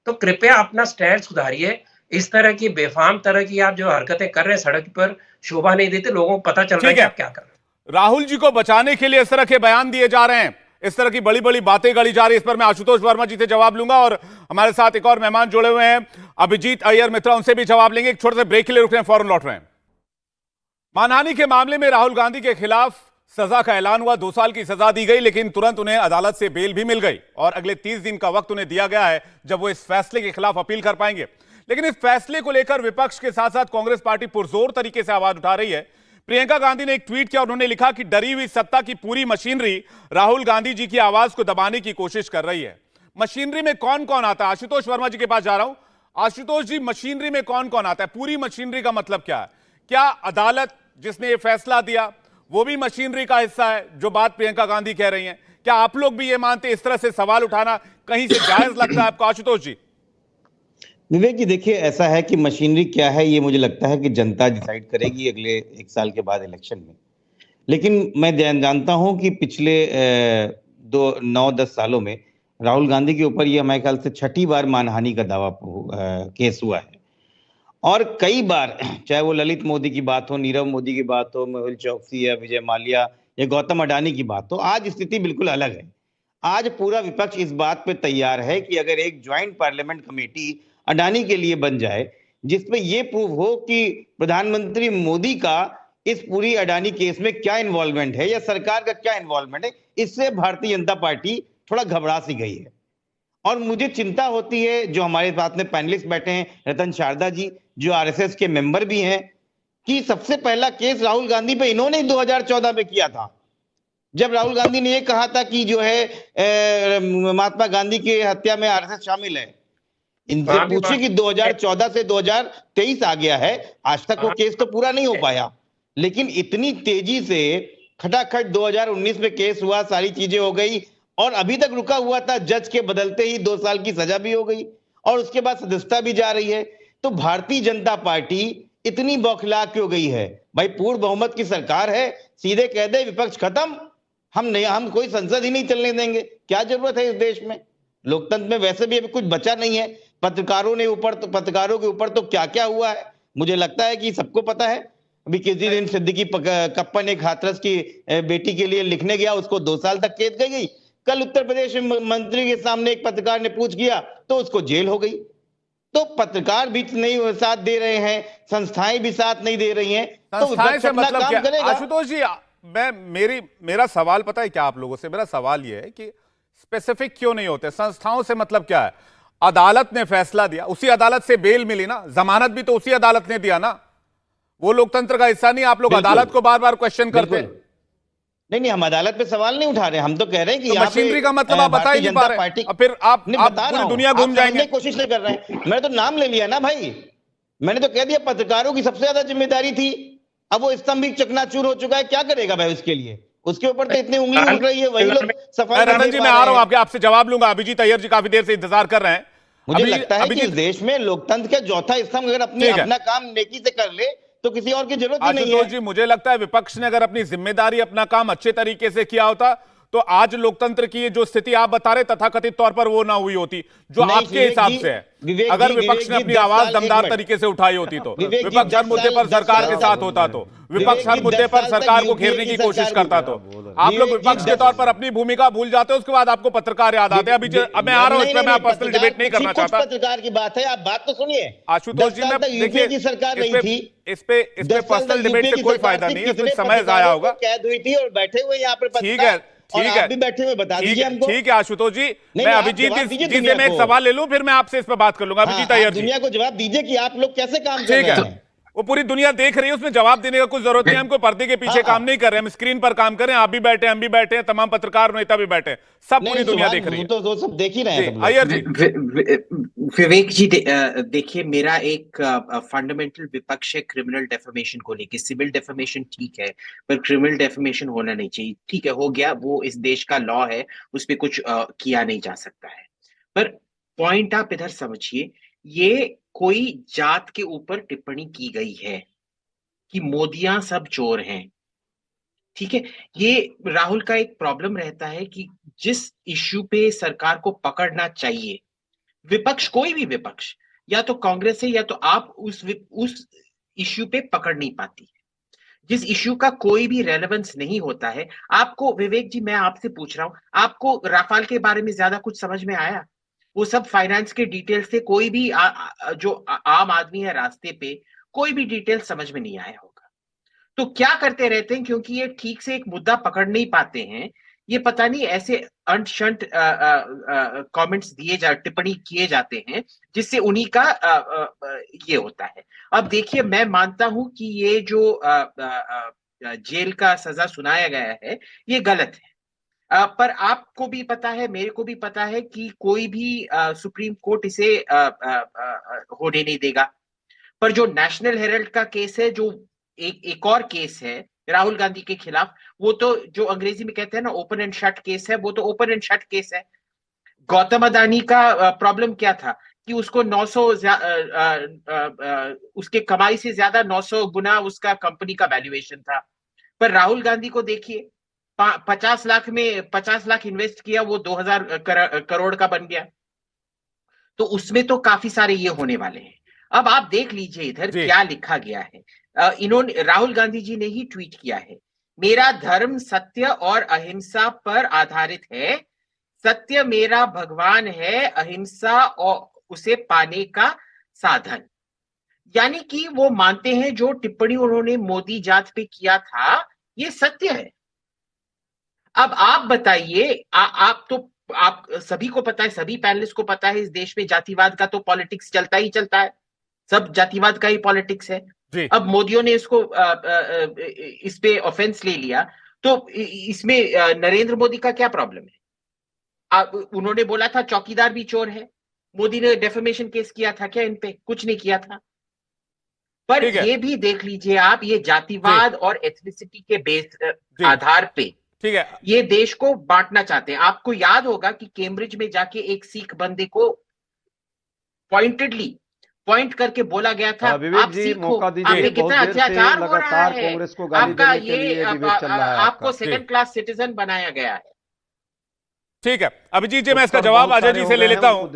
तो कृपया अपना स्टैंड सुधारिए। इस तरह की बेफाम तरह की आप जो हरकतें कर रहे हैं सड़क पर शोभा नहीं देते, लोगों को पता चल रहा है कि आप क्या कर रहे हैं। राहुल जी को बचाने के लिए इस तरह के बयान दिए जा रहे हैं, इस तरह की बड़ी बड़ी बातें गढ़ी जा रही है। इस पर मैं आशुतोष वर्मा जी से जवाब लूंगा, और हमारे साथ एक और मेहमान जुड़े हुए हैं, अभिजीत अय्यर मित्रा, उनसे भी जवाब लेंगे। एक छोटे से ब्रेक के लिए रुक रहे हैं, फौरन लौट रहे हैं। मानहानि के मामले में राहुल गांधी के खिलाफ सजा का ऐलान हुआ, 2 साल की सजा दी गई, लेकिन तुरंत उन्हें अदालत से बेल भी मिल गई, और अगले 30 दिन का वक्त उन्हें दिया गया है जब वो इस फैसले के खिलाफ अपील कर पाएंगे। लेकिन इस फैसले को लेकर विपक्ष के साथ साथ कांग्रेस पार्टी पुरजोर तरीके से आवाज उठा रही है। प्रियंका गांधी ने एक ट्वीट किया, उन्होंने लिखा कि डरी हुई सत्ता की पूरी मशीनरी राहुल गांधी जी की आवाज को दबाने की कोशिश कर रही है। मशीनरी में कौन कौन आता है? आशुतोष वर्मा जी के पास जा रहा हूं। आशुतोष जी, मशीनरी में कौन कौन आता है? पूरी मशीनरी का मतलब क्या है? क्या अदालत जिसने ये फैसला दिया वो भी मशीनरी का हिस्सा है, जो बात प्रियंका गांधी कह रही हैं? क्या आप लोग भी ये मानते हैं? इस तरह से सवाल उठाना कहीं से जायज लगता है आपको? आशुतोष जी। विवेक जी, देखिए ऐसा है कि मशीनरी क्या है ये मुझे लगता है कि जनता डिसाइड करेगी अगले 1 साल के बाद इलेक्शन में। लेकिन मैं जानता हूं कि पिछले 9-10 सालों में राहुल गांधी के ऊपर ये हमारे ख्याल से 6ठी बार मानहानि का दावा केस हुआ है, और कई बार, चाहे वो ललित मोदी की बात हो, नीरव मोदी की बात हो, मेहुल चौकसी या विजय माल्या या गौतम अडानी की बात हो, आज स्थिति बिल्कुल अलग है। आज पूरा विपक्ष इस बात पे तैयार है कि अगर एक ज्वाइंट पार्लियामेंट कमेटी अडानी के लिए बन जाए, जिसमें यह प्रूव हो कि प्रधानमंत्री मोदी का इस पूरी अडानी केस में क्या इन्वॉल्वमेंट है या सरकार का क्या इन्वॉल्वमेंट है, इससे भारतीय जनता पार्टी थोड़ा घबरा सी गई है। और मुझे चिंता होती है, जो हमारे साथ में पैनलिस्ट बैठे हैं, रतन शारदा जी जो आरएसएस के मेंबर भी हैं, कि सबसे पहला केस राहुल गांधी पे इन्होंने 2014 में किया था, जब राहुल गांधी ने यह कहा था कि जो है महात्मा गांधी की हत्या में आरएसएस शामिल है। इनसे पूछे कि 2014 से 2023 आ गया है, आज तक वो केस तो पूरा नहीं हो पाया, लेकिन इतनी तेजी से खटाखट 2019 में केस हुआ, सारी चीजें हो गई, और अभी तक रुका हुआ था, जज के बदलते ही 2 साल की सजा भी हो गई, और उसके बाद सदस्यता भी जा रही है। तो भारतीय जनता पार्टी इतनी बौखला क्यों गई है? भाई पूर्ण बहुमत की सरकार है, सीधे कह दे विपक्ष खत्म, हम कोई संसद ही नहीं चलने देंगे। क्या जरूरत है इस देश में? लोकतंत्र में वैसे भी अभी कुछ बचा नहीं है। पत्रकारों के ऊपर तो क्या क्या हुआ है, मुझे लगता है कि सबको पता है। अभी किसी दिन सिद्दीकी कप्पन एक हाथरस की बेटी के लिए लिखने गया, उसको 2 साल तक कैद गई। कल उत्तर प्रदेश में मंत्री के सामने एक पत्रकार ने पूछ किया तो उसको जेल हो गई। तो पत्रकार भी नहीं साथ दे रहे हैं, संस्थाएं भी साथ नहीं दे रही हैं, तो संस्थाएं से मतलब क्या? आशुतोष जी, मेरा सवाल पता है क्या आप लोगों से? मेरा सवाल यह है कि स्पेसिफिक क्यों नहीं होते? संस्थाओं से मतलब क्या है? अदालत ने फैसला दिया, उसी अदालत से बेल मिली ना, जमानत भी तो उसी अदालत ने दिया ना। वो लोकतंत्र का हिस्सा नहीं? आप लोग अदालत को बार बार क्वेश्चन करते हैं। नहीं, हम अदालत पे सवाल नहीं उठा रहे, हम तो कह रहे हैं कि तो यहाँ पे मशीनरी का मतलब आप बता ही नहीं पा रहे, और फिर आप बता पूरी रहा दुनिया हूं, घूम आप जाएंगे। समझने की कोशिश नहीं कर रहे हैं। मैंने तो नाम ले लिया ना भाई, मैंने तो कह दिया पत्रकारों की सबसे ज्यादा जिम्मेदारी थी। अब वो स्तंभ भी चकनाचूर हो चुका है, क्या करेगा भाई उसके लिए? उसके ऊपर तो इतनी उंगली उठ रही है, वही लोग सफाई। रतन जी, मैं आ रहा हूं आपसे जवाब लूंगा। अभिजीत अय्यर जी काफी देर से इंतजार कर रहे हैं। मुझे लगता है कि इस देश में लोकतंत्र का चौथा स्तंभ अगर अपना काम नेकी से कर ले तो किसी और की जरूरत ही नहीं है। आशुतोष जी, मुझे लगता है विपक्ष ने अगर अपनी जिम्मेदारी, अपना काम अच्छे तरीके से किया होता तो आज लोकतंत्र की जो स्थिति आप बता रहे तथाकथित तौर पर वो ना हुई होती जो आपके हिसाब से है। अगर विपक्ष ने अपनी आवाज दमदार तरीके से उठाई होती तो विपक्ष हर मुद्दे पर सरकार के साथ होता, तो विपक्ष हर मुद्दे पर सरकार को घेरने की कोशिश करता, तो आप लोग विपक्ष के तौर पर अपनी भूमिका भूल जाते हो, उसके बाद आपको पत्रकार याद आते हैं। अभी मैं आ रहा हूं, इसमें मैं पर्सनल डिबेट नहीं करना चाहता। पत्रकार की बात है, आप बात तो सुनिए। आशुतोष जी, मैं देखिए की सरकार नहीं थी, इस पे पर्सनल डिबेट से कोई फायदा नहीं है, इसमें समय जाया होगा। कैद हुई थी और बैठे हुए यहाँ पर, ठीक है, ठीक है, भी बैठे हुए बता दीजिए हमको। ठीक है आशुतोष जी, मैं अभिजीत जी से मैं एक सवाल ले लूं, फिर मैं आपसे इस पर बात कर लूंगा। अभिजीत अय्यर जी, दुनिया को जवाब दीजिए कि आप लोग कैसे काम कर रहे हैं। वो पूरी दुनिया देख रही है, उसमें जवाब देने का कुछ जरूरत नहीं है। हमको पर्दे के पीछे काम नहीं कर रहे हैं, हम स्क्रीन पर काम कर रहे हैं। आप भी बैठे, हम भी बैठे हैं, तमाम पत्रकार नेता भी बैठे हैं, सब पूरी दुनिया देख रही है। तो सब देख ही रहे हैं। अय्यर जी, विवेक जी, देखिए, मेरा एक फंडामेंटल विपक्ष है क्रिमिनल डेफेमेशन को लेके। सिविल डेफेमेशन ठीक है, पर क्रिमिनल डेफेमेशन होना नहीं चाहिए। ठीक है, हो गया, वो इस देश का लॉ है, उस पर कुछ किया नहीं जा सकता है। पर पॉइंट आप इधर समझिए, ये कोई जात के ऊपर टिप्पणी की गई है कि मोदियां सब चोर हैं। ठीक है, ये राहुल का एक प्रॉब्लम रहता है कि जिस इश्यू पे सरकार को पकड़ना चाहिए, विपक्ष, कोई भी विपक्ष, या तो कांग्रेस है या तो आप, उस इश्यू पे पकड़ नहीं पाती है। जिस इश्यू का कोई भी रेलेवेंस नहीं होता है। आपको, विवेक जी, मैं आपसे पूछ रहा हूं, आपको राफेल के बारे में ज्यादा कुछ समझ में आया? वो सब फाइनेंस के डिटेल्स से कोई भी जो आम आदमी है रास्ते पे, कोई भी डिटेल समझ में नहीं आया होगा। तो क्या करते रहते हैं, क्योंकि ये ठीक से एक मुद्दा पकड़ नहीं पाते हैं, ये पता नहीं ऐसे अंट-शंट कमेंट्स टिप्पणी किए जाते हैं, जिससे उन्हीं का ये होता है। अब देखिए, मैं मानता हूं कि ये जो जेल का सजा सुनाया गया है, ये गलत है। पर आपको भी पता है, मेरे को भी पता है कि कोई भी सुप्रीम कोर्ट इसे होने नहीं देगा। पर जो नेशनल हेराल्ड का केस है, जो एक और केस है राहुल गांधी के खिलाफ, वो तो जो अंग्रेजी में कहते हैं ना ओपन एंड शट केस है, वो तो ओपन एंड शट केस है। गौतम अदानी का प्रॉब्लम क्या था कि उसको 900 उसके कमाई से ज्यादा 900 गुना उसका कंपनी का वैल्यूएशन था। पर राहुल गांधी को देखिए, 50 लाख इन्वेस्ट किया, वो 2000 करोड़ का बन गया। तो उसमें तो काफी सारे ये होने वाले हैं। अब आप देख लीजिए इधर क्या लिखा गया है। इन्होंने, राहुल गांधी जी ने ही ट्वीट किया है, मेरा धर्म सत्य और अहिंसा पर आधारित है। सत्य मेरा भगवान है, अहिंसा और उसे पाने का साधन। यानी कि वो मानते हैं जो टिप्पणी उन्होंने मोदी जात पे किया था, ये सत्य है। अब आप बताइए, आप सभी को पता है, सभी पैनलिस्ट को पता है, इस देश में जातिवाद का तो पॉलिटिक्स चलता ही चलता है, सब जातिवाद का ही पॉलिटिक्स है। अब मोदियों ने इसको इस पे ऑफेंस ले लिया, तो इसमें नरेंद्र मोदी का क्या प्रॉब्लम है? उन्होंने बोला था चौकीदार भी चोर है, मोदी ने डेफेमेशन केस किया था क्या इन पे? कुछ नहीं किया था। पर ये भी देख लीजिए आप, ये जातिवाद और एथनिसिटी के बेस आधार पे, ठीक है, ये देश को बांटना चाहते हैं। आपको याद होगा कि कैम्ब्रिज में जाके एक सिख बंदे को पॉइंट करके बोला गया था, आप सिख हो, आप पे कितना अत्याचार हो रहा है, आपका ये आपको सेकंड क्लास सिटीजन बनाया गया है। ठीक है अभिजीत जी, मैं इसका जवाब अजय जी से ले लेता हूं।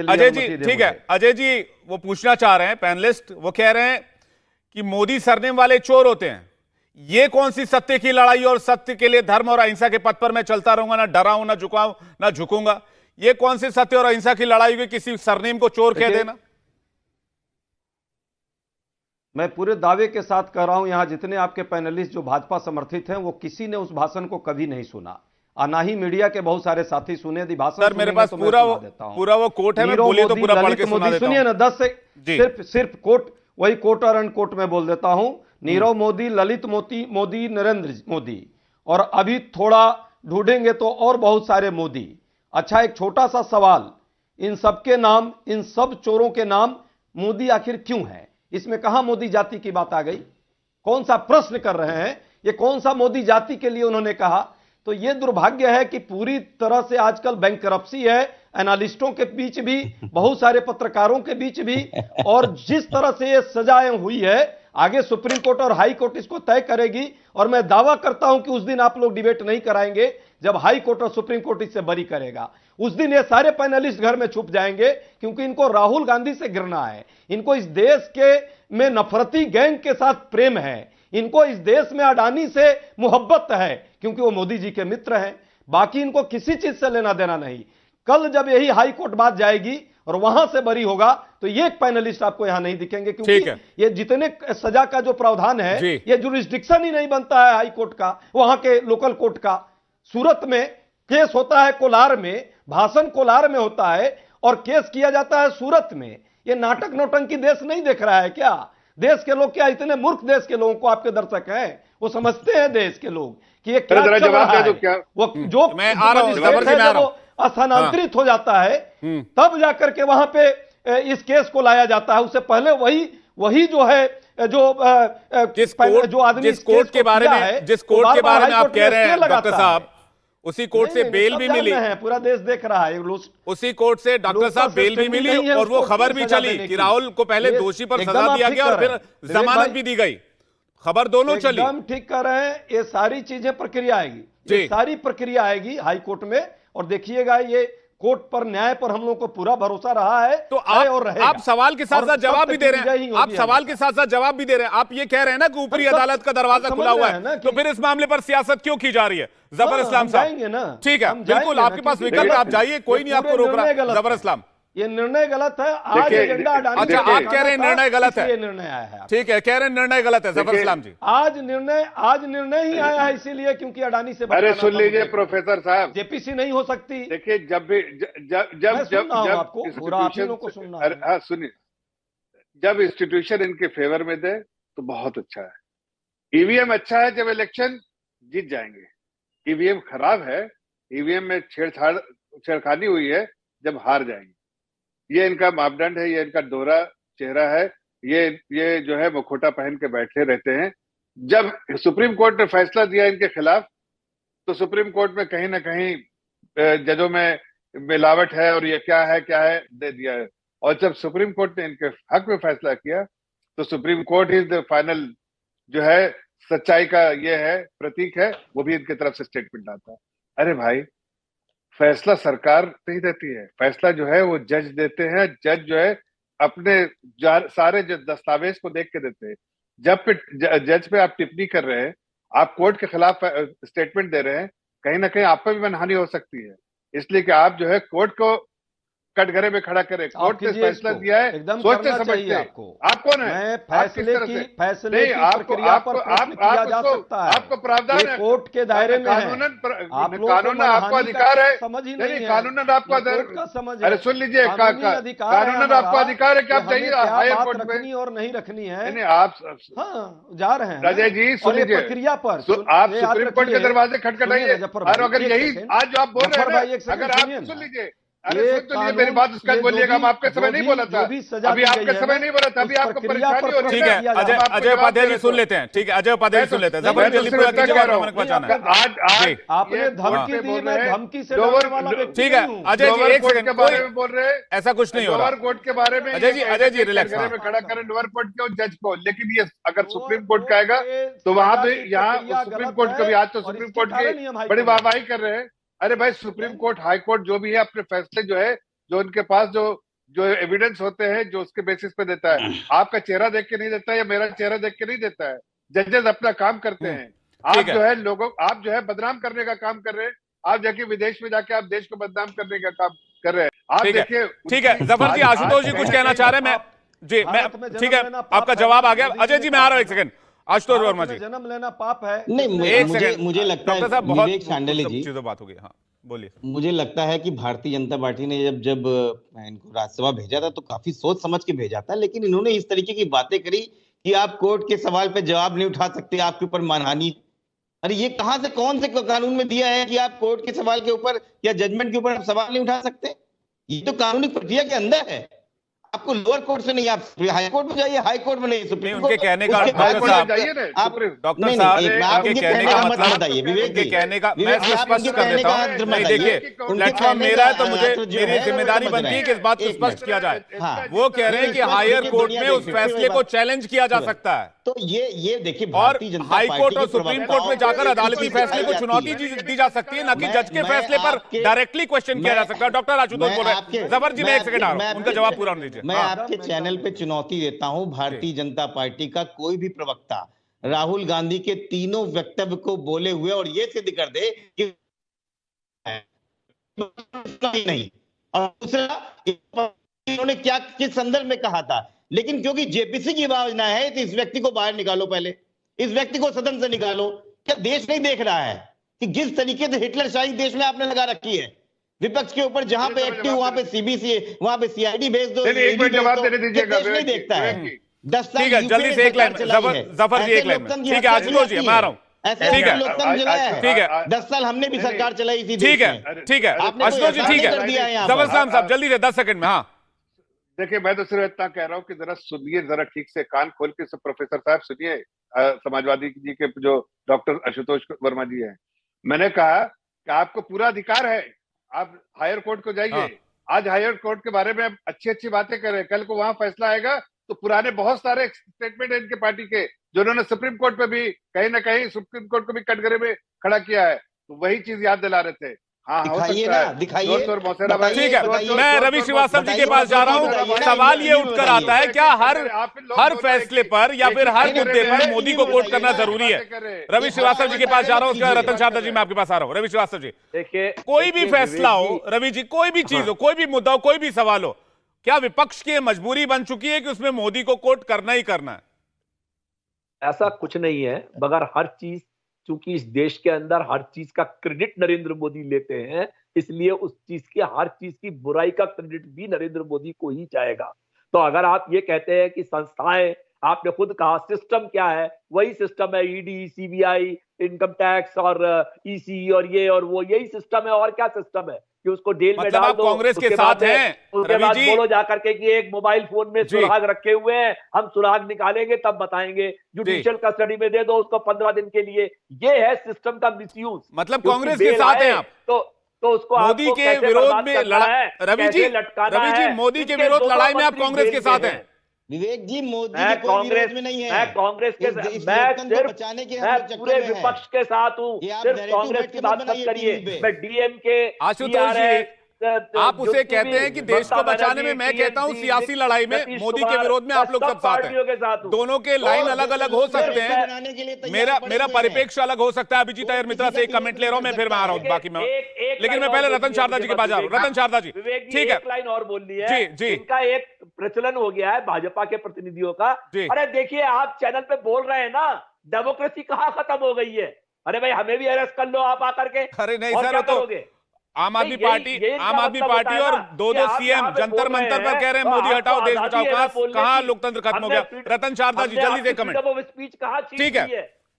अजय जी, ठीक है, अजय जी वो पूछना चाह रहे हैं, पैनलिस्ट वो कह रहे हैं कि मोदी सरनेम वाले चोर होते हैं। ये कौन सी सत्य की लड़ाई, और सत्य के लिए धर्म और अहिंसा के पथ पर मैं चलता रहूंगा, ना डराऊं ना झुकाऊं ना झुकूंगा, ये कौन सी सत्य और अहिंसा की लड़ाई हुई किसी सरनेम को चोर कह देना? मैं पूरे दावे के साथ कह रहा हूं, यहां जितने आपके पैनलिस्ट जो भाजपा समर्थित हैं, वो किसी ने उस भाषण को कभी नहीं सुना, और ना ही मीडिया के बहुत सारे साथी सुने। यदि भाषण सर मेरे पास पूरा वो कोट है, मैं बोलिए तो पूरा पढ़ के सुना देता हूं। सुनिए ना, 10 से सिर्फ कोट, वही कोट और अनकोट में बोल देता हूं। नीरव मोदी, ललित मोदी, नरेंद्र मोदी, और अभी थोड़ा ढूंढेंगे तो और बहुत सारे मोदी। अच्छा, एक छोटा सा सवाल, इन सबके नाम, इन सब चोरों के नाम मोदी आखिर क्यों है? इसमें कहां मोदी जाति की बात आ गई? कौन सा प्रश्न कर रहे हैं? ये कौन सा मोदी जाति के लिए उन्होंने कहा? तो ये दुर्भाग्य है कि पूरी तरह से आजकल बैंकरप्सी है, एनालिस्टों के बीच भी, बहुत सारे पत्रकारों के बीच भी, और जिस तरह से ये सजाएं हुई है, आगे सुप्रीम कोर्ट और हाई कोर्ट इसको तय करेगी। और मैं दावा करता हूं कि उस दिन आप लोग डिबेट नहीं कराएंगे जब हाई कोर्ट और सुप्रीम कोर्ट इससे बरी करेगा। उस दिन ये सारे पैनलिस्ट घर में छुप जाएंगे, क्योंकि इनको राहुल गांधी से घृणा है, इनको इस देश के में नफरती गैंग के साथ प्रेम है, इनको इस देश में अडानी से मोहब्बत है, क्योंकि वो मोदी जी के मित्र हैं। बाकी इनको किसी चीज से लेना देना नहीं। कल जब यही हाई कोर्ट बात जाएगी और वहां से बरी होगा, तो ये एक पैनलिस्ट आपको यहां नहीं दिखेंगे, क्योंकि ये जितने सजा का जो प्रावधान है, ये जुरिस्डिक्शन ही नहीं बनता है हाई कोर्ट का, वहां के लोकल कोर्ट का। सूरत में केस होता है कोलार में, भाषण कोलार में होता है, और केस किया जाता है सूरत में। ये नाटक नौटंकी देश नहीं देख रहा है क्या? देश के लोग क्या इतने मूर्ख देश के लोगों को आपके दर्शक हैं? वो समझते हैं देश के लोग कि ये क्या चल रहा है। वो जो मैं आ रहा हूं, स्थानांतरित हो जाता है, तब जाकर के वहां पे इस केस को लाया जाता है। उससे पहले वही जो है, जो आदमी जिस कोर्ट के बारे में आप कह रहे हैं डॉक्टर साहब, उसी कोर्ट से बेल भी मिली है, पूरा देश देख रहा है। उसी कोर्ट से डॉक्टर साहब बेल भी मिली, और वो खबर भी चली कि राहुल को पहले दोषी पर सजा दिया गया और फिर जमानत भी दी गई। खबर दोनों चली। एकदम ठीक कर रहे हैं। ये सारी चीजें प्रक्रिया आएगी, ये सारी प्रक्रिया आएगी हाई कोर्ट में, और देखिएगा ये कोर्ट पर, न्याय पर हम लोगों को पूरा भरोसा रहा है। तो आप सवाल के साथ साथ जवाब भी दे रहे हैं, आप सवाल के साथ साथ जवाब भी दे रहे हैं। आप ये कह रहे हैं ना कि ऊपरी अदालत का दरवाजा खुला हुआ है, तो फिर इस मामले पर सियासत क्यों की जा रही है? जफर इस्लाम साहब, ठीक है, बिल्कुल आपके पास विकल्प है, आप जाइए, कोई नहीं आपको रोक रहा। जफर इस्लाम, ये निर्णय गलत है। आज एजेंडा अडानी, अच्छा आप कह रहे हैं निर्णय गलत है, ये निर्णय आया है, ठीक है, कह रहे हैं निर्णय गलत है जफर इस्लाम जी। आज निर्णय ही आया है इसीलिए क्योंकि अडानी से, अरे सुन लीजिए प्रोफेसर साहब, जेपीसी नहीं हो सकती। देखिए जब आपको पूरा आप ही लोगों को सुनना है। हाँ सुनिए, जब इंस्टीट्यूशन इनके फेवर में दे तो बहुत अच्छा है। ईवीएम अच्छा है जब इलेक्शन जीत जाएंगे, ईवीएम खराब है, ईवीएम में छेड़खानी हुई है जब हार जाएंगे। ये इनका मापदंड है, ये इनका दोहरा चेहरा है, ये जो है मुखौटा पहन के बैठे रहते हैं। जब सुप्रीम कोर्ट ने फैसला दिया इनके खिलाफ, तो सुप्रीम कोर्ट में कहीं ना कहीं जजों में मिलावट है और ये क्या है दे दिया है। और जब सुप्रीम कोर्ट ने इनके हक में फैसला किया, तो supreme court is the final जो है सच्चाई का ये है प्रतीक है, वो भी इनकी तरफ से स्टेटमेंट आता है। अरे भाई, फैसला सरकार नहीं देती है, फैसला जो है वो जज देते हैं। जज जो है अपने सारे दस्तावेज को देख के देते हैं। जब जज पे आप टिप्पणी कर रहे हैं, आप कोर्ट के खिलाफ स्टेटमेंट दे रहे हैं, कहीं ना कहीं आप पर भी मनहानि हो सकती है। इसलिए कि आप जो है कोर्ट को कटघरे में खड़ा करें। कोर्ट ने फैसला दिया है, सोचते समझते। आप कौन है? फैसले की प्रक्रिया पर प्रश्न किया जा सकता है। आपको प्रावधान है, कोर्ट के दायरे में कानून आपको अधिकार है, समझ ही नहीं, कानून आपको अरे सुन लीजिए, कानून आपको अधिकार है कि आप जाइए हाई कोर्ट में और नहीं रखनी है। आप जा रहे हैं राजा जी, सुन लीजिए, प्रक्रिया पर आप सुप्रीम कोर्ट के दरवाजे खटखटाइए। और अगर यही आज जो आप बोल रहे हैं, अगर आप सुन लीजिए, अरे सुन लीजिए मेरी बात, उसका बोलिएगा। हम आपके समय नहीं बोला था, अभी आपके समय नहीं बोला था, अभी आपको परेशानी हो रही है। ठीक है, अजय उपाध्याय जी सुन लेते हैं। ठीक है, अजय उपाध्याय सुन लेते हैं। आपने धमकी दी, मैं धमकी से ठीक है अजय जी, एक सेकंड, के बारे में बोल रहे हैं, ऐसा कुछ नहीं हो रहा। लोअर कोर्ट के बारे में अजय जी रिलैक्स, में खड़ा करें लोअर कोर्ट के और जज को। लेकिन ये अगर सुप्रीम कोर्ट का आएगा तो वहां पे, यहाँ सुप्रीम कोर्ट का भी, आज तो सुप्रीम कोर्ट की बड़ी वाहवाही कर रहे हैं। अरे भाई, सुप्रीम कोर्ट, हाई कोर्ट जो भी है, अपने फैसले जो है, जो उनके पास जो एविडेंस होते हैं, जो उसके बेसिस पे देता है। आपका चेहरा देख के नहीं देता है, या मेरा चेहरा देख के नहीं देता है। जजेस अपना काम करते हैं। आप जो है आप जो है बदनाम करने का काम कर रहे हैं। आप जाके विदेश में जाके आप देश को बदनाम करने का काम कर रहे हैं। आप देखिए, ठीक है जफर जी, आशुतोष जी कुछ कहना चाह रहे हैं। मैं ठीक है, आपका जवाब आ गया। अजय जी मैं आ रहा हूं, एक सेकंड। आशुतोष वर्मा जी, जन्म लेना पाप है? नहीं, मुझे लगता है विवेक शांडिल्य जी, चीजों बात हो गई। हाँ बोलिए। मुझे लगता है कि भारतीय जनता पार्टी ने जब इनको राज्यसभा भेजा था तो काफी सोच समझ के भेजा था, लेकिन इन्होंने इस तरीके की बातें करी कि आप कोर्ट के सवाल पे जवाब नहीं उठा सकते, आपके ऊपर मानहानि अरे ये कहां से, कौन से कानून में दिया है कि आप कोर्ट के सवाल के ऊपर या जजमेंट के ऊपर आप सवाल नहीं उठा सकते? ये तो कानूनी प्रक्रिया के अंदर है। आपको लोअर कोर्ट से नहीं, आप हाई कोर्ट में जाइए, हाई कोर्ट में नहीं, सुप्रीम कोर्ट। उनके कहने का डॉक्टर साहब, उनके कहने का मतलब बताइए विवेक जी, कहने का मैं स्पष्ट कर देता हूं। नहीं देखिए, प्लेटफॉर्म मेरा है तो मुझे मेरी जिम्मेदारी बनती है कि इस बात को स्पष्ट किया जाए। वो कह रहे हैं कि हायर कोर्ट में उस फैसले को चैलेंज किया जा सकता है, तो ये देखिए, और हाई कोर्ट और सुप्रीम कोर्ट में जाकर अदालती फैसले को चुनौती दी जा सकती है, न कि जज के फैसले पर डायरेक्टली क्वेश्चन किया जा सकता है। डॉक्टर आशुतोष बोल रहे हैं। जबर जी, मैं एक सेकंड आ रहा हूं, उनका जवाब पूरा होने दीजिए। मैं आपके चैनल पे चुनौती देता हूं, भारतीय जनता पार्टी का कोई भी प्रवक्ता राहुल गांधी के तीनों वक्तव्य को बोले हुए और ये सिद्ध कर दे कि नहीं, और दूसरा इन्होंने क्या किस संदर्भ में कहा था। लेकिन क्योंकि जेपीसी की आवाज है तो इस व्यक्ति को बाहर निकालो, पहले इस व्यक्ति को सदन से निकालो। क्या देश नहीं देख रहा है कि किस तरीके से हिटलरशाही देश में आपने लगा रखी है? विपक्ष के ऊपर जहां पे एक्टिव, वहां पे सीबीसी, वहां पे सीआईडी भेज दो। एक मिनट जवाब देने दीजिएगा, देश नहीं देखता है। 10 साल ठीक है, जल्दी से एक लाइन, जफर जी एक लाइन, ठीक है आशुतोष जी, मैं आ रहा हूँ। ठीक है, ठीक है, 10 साल हमने भी सरकार चलाई थी। ठीक है, ठीक है आशुतोष जी, ठीक है, जफर साहब जल्दी से 10 सेकंड में। हाँ देखिए, मैं तो सिर्फ इतना कह रहा हूँ कि जरा सुनिए, जरा ठीक से कान खोल के सब प्रोफेसर साहब सुनिए, समाजवादी जी के जो डॉक्टर आशुतोष वर्मा जी हैं। मैंने कहा कि आपको पूरा अधिकार है, आप हायर कोर्ट को जाइए। आज हायर कोर्ट के बारे में अच्छी अच्छी बातें करें, कल को वहां फैसला आएगा तो पुराने बहुत सारे स्टेटमेंट है इनके पार्टी के, जो उन्होंने सुप्रीम कोर्ट पे भी कहीं ना कहीं सुप्रीम कोर्ट को भी कटघरे में खड़ा किया है, तो वही चीज याद दिला रहे थे। हाँ, दिखाइए ना, दिखाइए। ठीक है, मैं रवि श्रीवास्तव जी के पास जा रहा हूँ। सवाल ये उठकर आता है, क्या हर फैसले पर या फिर हर मुद्दे पर मोदी को कोट करना जरूरी है? रवि श्रीवास्तव जी के पास जा रहा हूँ, उसके बाद रतन शारदा जी मैं आपके पास आ रहा हूँ। रवि श्रीवास्तव जी, देखिए, कोई भी फैसला हो, रवि जी, कोई भी चीज हो, कोई भी मुद्दा हो, कोई भी सवाल हो, क्या विपक्ष की मजबूरी बन चुकी है कि उसमें मोदी को कोट करना ही करना है? ऐसा कुछ नहीं है, मगर हर चीज, चूंकि इस देश के अंदर हर चीज का क्रेडिट नरेंद्र मोदी लेते हैं, इसलिए उस चीज की, हर चीज की बुराई का क्रेडिट भी नरेंद्र मोदी को ही जाएगा। तो अगर आप ये कहते हैं कि संस्थाएं, आपने खुद कहा सिस्टम क्या है, वही सिस्टम है, ईडी, सीबीआई, इनकम टैक्स और ईसी और ये और वो, यही सिस्टम है। और क्या सिस्टम है कि उसको जेल में डाल दो, कांग्रेस के साथ हैं, उसके बाद बोलो जाकर के कि एक मोबाइल फोन में सुराग रखे हुए हैं, हम सुराग निकालेंगे तब बताएंगे, जुडिशियल कस्टडी में दे दो उसको 15 दिन के लिए। ये है सिस्टम का मिसयूज। मतलब कांग्रेस के साथ हैं आप, तो उसको मोदी के विरोध में लड़ाई, रवि जी मोदी के विरोध लड़ाई में आप कांग्रेस के साथ हैं? विवेक जी, मोदी के कोई विरोध में नहीं है। मैं कांग्रेस के, मैं पूरे विपक्ष के साथ हूँ, सिर्फ कांग्रेस की बात मत करिए। मैं डीएमके, आशुतोष जी, आप उसे कहते हैं कि देश को बचाने में, मैं कहता हूं सियासी लड़ाई में मोदी के विरोध में आप लोग सब साथ हैं। दोनों के लाइन अलग अलग हो सकते हैं, मेरा परिप्रेक्ष्य अलग हो सकता है। अभिजीत अयर मित्रा से एक कमेंट ले रहा हूं मैं, फिर मैं आ रहा हूं बाकी में, लेकिन मैं पहले रतन शारदा जी के पास जा रहा हूं। रतन शारदा जी, ठीक है, एक लाइन और बोल ली है जी। इनका एक प्रचलन हो गया है भाजपा के प्रतिनिधियों का, अरे देखिए आप चैनल पे बोल रहे हैं ना, डेमोक्रेसी कहाँ खत्म हो गई है? अरे भाई हमें भी अरेस्ट कर लो आप आकर के। अरे नहीं सर, तो आम आदमी पार्टी और दो सीएम जंतर मंतर पर कह रहे हैं मोदी हटाओ देश बचाओ। कहां लोकतंत्र खत्म हो गया? रतन शारदा जी जल्दी से कमेंट। स्पीच कहां ठीक है,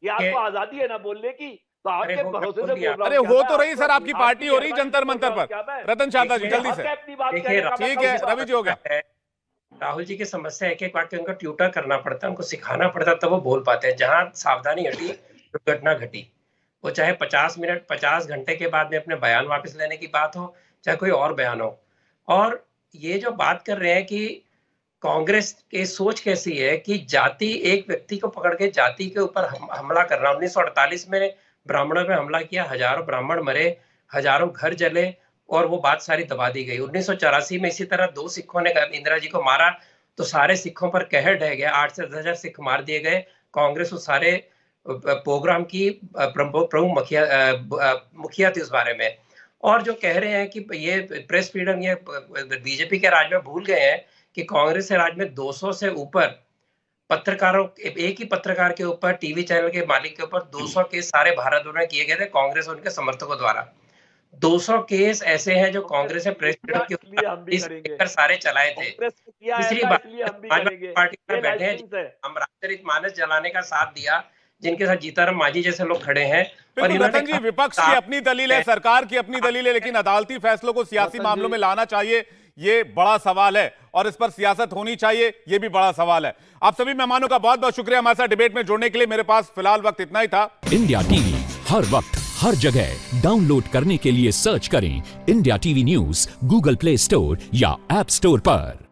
ये आपको आजादी है ना बोलने की, तो आपके भरोसे से बोल रहा हूं। अरे हो तो रही सर, आपकी पार्टी हो रही जंतर मंतर पर। रतन शारदा जी जल्दी से, ठीक है रवि जी हो गया। राहुल जी की समस्या है कि एक वाक्य उनको ट्यूटर करना पड़ता है, उनको सिखाना पड़ता है तब वो बोल पाते हैं। जहां सावधानी हटी दुर्घटना घटी, वो चाहे 50 मिनट 50 घंटे के बाद में अपने बयान वापस लेने की बात हो, चाहे कोई और बयान हो। और ये जो बात कर रहे हैं कि कांग्रेस की सोच कैसी है कि जाति, एक व्यक्ति को पकड़ के जाति के ऊपर हमला करना। 1948 में ब्राह्मणों पे हमला किया, हजारों ब्राह्मण मरे, हजारों घर जले और वो बात सारी दबा दी गई। 1984 में इसी तरह 2 सिखों ने इंदिरा जी को मारा तो सारे सिखों पर कहर ढह गया, 8 से 10,000 सिख मार दिए गए। कांग्रेस उस सारे प्रोग्राम की प्रमुख मुखिया थी उस बारे में। और जो कह रहे हैं कि ये प्रेस फ्रीडम, ये बीजेपी के राज में भूल गए हैं कि कांग्रेस के राज में 200 से ऊपर पत्रकारों, एक ही पत्रकार के ऊपर, टीवी चैनल के मालिक के ऊपर 200 केस सारे भारत में किए गए थे कांग्रेस और उनके समर्थकों द्वारा। 200 केस ऐसे हैं जो कांग्रेस ने प्रेस फ्रीडम के ऊपर सारे चलाए थे। तीसरी बात, पार्टी में बैठे हैं, हम रामचरितमानस जलाने का साथ दिया, जिनके साथ जीताराम मांझी जैसे लोग खड़े हैं। और बिल्कुल रतन जी, विपक्ष की अपनी दलील है, सरकार की अपनी दलील है, लेकिन अदालती फैसलों को सियासी मामलों में लाना चाहिए, ये बड़ा सवाल है, और इस पर सियासत होनी चाहिए, ये भी बड़ा सवाल है। आप सभी मेहमानों का बहुत बहुत शुक्रिया हमारे साथ डिबेट में जुड़ने के लिए। मेरे पास फिलहाल वक्त इतना ही था। इंडिया टीवी हर वक्त हर जगह डाउनलोड करने के लिए सर्च करें India TV news Google play store या ऐप स्टोर पर।